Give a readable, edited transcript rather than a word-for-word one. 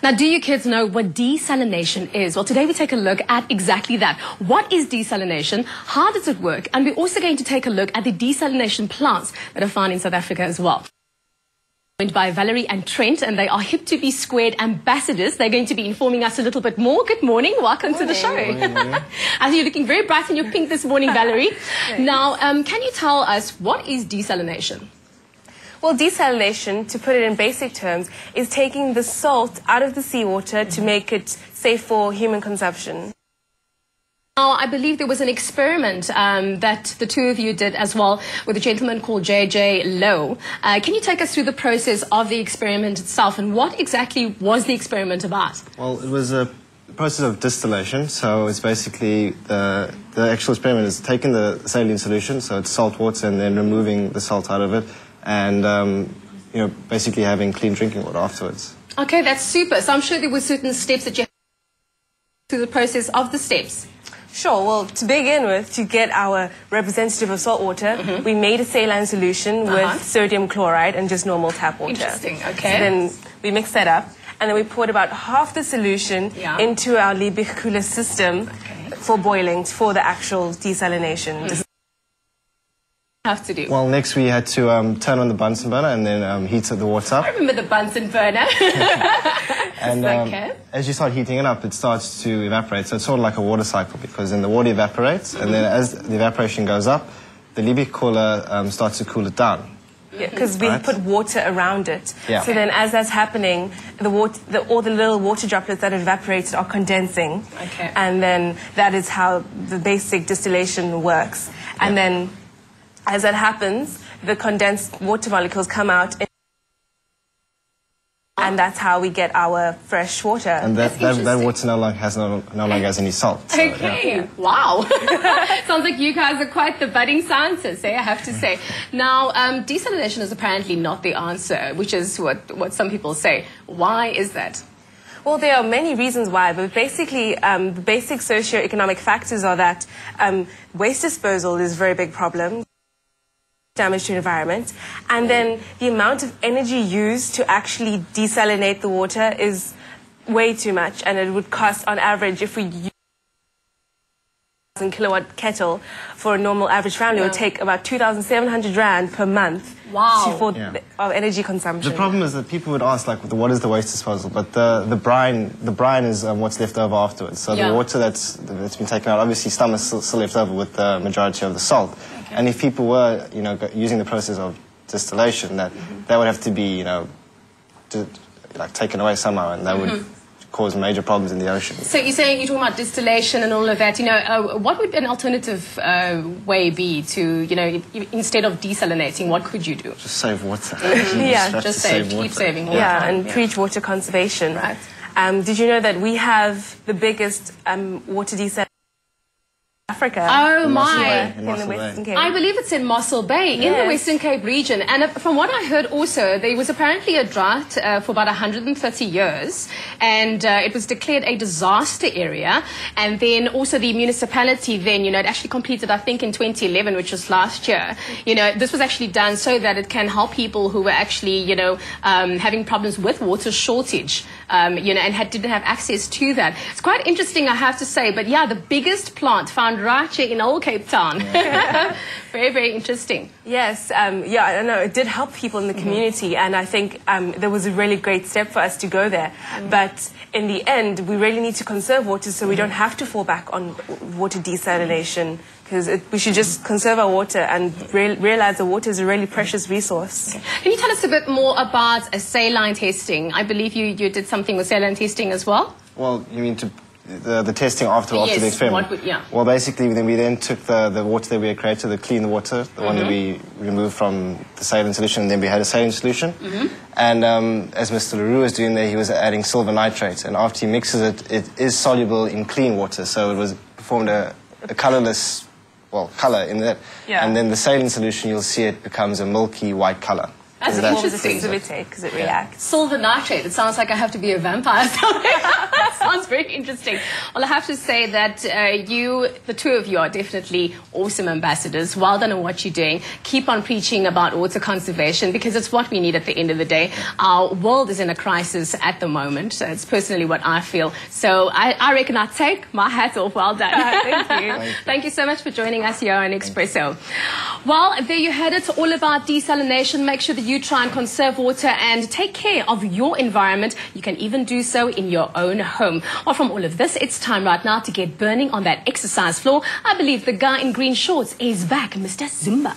Now, do you kids know what desalination is? Well, today we take a look at exactly that. What is desalination? How does it work? And we're also going to take a look at the desalination plants that are found in South Africa as well. Joined by Valerie and Trent, and they are Hip to Be Squared ambassadors. They're going to be informing us a little bit more. Good morning. Welcome to the show. Morning. I see you're looking very bright in your pink this morning, Valerie. Now, can you tell us what is desalination? Well, desalination, to put it in basic terms, is taking the salt out of the seawater to make it safe for human consumption. Now, I believe there was an experiment that the two of you did as well with a gentleman called J.J. Lowe. Can you take us through the process of the experiment itself, and what exactly was the experiment about? Well, it was a process of distillation, so it's basically the actual experiment is taking the saline solution, so it's salt water, and then removing the salt out of it, and basically having clean drinking water afterwards. Okay, that's super. So I'm sure there were certain steps that you had through the process of the steps. Sure. Well, to begin with, to get our representative of salt water, we made a saline solution with sodium chloride and just normal tap water. Interesting, okay. So then we mixed that up, and then we poured about half the solution into our Liebig cooler system for boiling, for the actual desalination. Have to do? Well, next we had to turn on the Bunsen burner and then heat the water up. I remember the Bunsen burner. And as you start heating it up, it starts to evaporate. So it's sort of like a water cycle, because then the water evaporates, and then as the evaporation goes up, the Liebig cooler starts to cool it down. Yeah, because we put water around it. Yeah. So then as that's happening, all the little water droplets that evaporated are condensing. Okay. And then that is how the basic distillation works. And then as that happens, the condensed water molecules come out, and that's how we get our fresh water. And that water no longer has any salt. So, okay, wow. Sounds like you guys are quite the budding scientists, I have to say. Now, desalination is apparently not the answer, which is what some people say. Why is that? Well, there are many reasons why, but basically the basic socio-economic factors are that waste disposal is a very big problem, damage to the environment, and then the amount of energy used to actually desalinate the water is way too much, and it would cost, on average, if we use a 1,000 kilowatt kettle for a normal average family, it would take about 2,700 Rand per month for energy consumption. The problem is that people would ask, like, what is the waste disposal? But the brine is what's left over afterwards. So the water that's been taken out, obviously some is still left over with the majority of the salt. And if people were, using the process of distillation, that would have to be, taken away somehow, and that would cause major problems in the ocean. So you're talking about distillation and all of that. What would an alternative way be to, instead of desalinating, what could you do? Just save water. Just keep saving water. Yeah, and preach water conservation. Right. Did you know that we have the biggest water desalination? Africa. Oh my! In the Western Cape. I believe it's in Mossel Bay, in the Western Cape region. And from what I heard also, there was apparently a drought for about 130 years, and it was declared a disaster area. And then also the municipality then, it actually completed, I think, in 2011, which was last year. This was actually done so that it can help people who were actually, having problems with water shortage, and didn't have access to that. It's quite interesting, I have to say. But yeah, the biggest plant found right here in old Cape Town. Very, very interesting. Yes, I know it did help people in the community, and I think there was a really great step for us to go there. But in the end, we really need to conserve water so we don't have to fall back on water desalination, because we should just conserve our water and realize that water is a really precious resource. Can you tell us a bit more about saline testing? I believe you did something with saline testing as well? Well, you mean the testing after the experiment? Well, basically, we then took the water that we had created, the clean water, the one that we removed from the saline solution, and then we had a saline solution. And as Mr. LaRue was doing there, he was adding silver nitrate, and after he mixes it, it is soluble in clean water, so it was performed a color in that. And then the saline solution, you'll see it becomes a milky white color. That's interesting. Because it reacts. Silver nitrate. It sounds like I have to be a vampire. That sounds very interesting. Well, I have to say that the two of you are definitely awesome ambassadors. Well done on what you're doing. Keep on preaching about water conservation because it's what we need at the end of the day. Our world is in a crisis at the moment. So it's personally what I feel. So I reckon I take my hat off. Well done. Thank you. Thank you so much for joining us here on Expresso. Well, there you had it. All about desalination. Make sure that you try and conserve water and take care of your environment. You can even do so in your own home. Well, from all of this, it's time right now to get burning on that exercise floor. I believe the guy in green shorts is back, Mr. Zumba.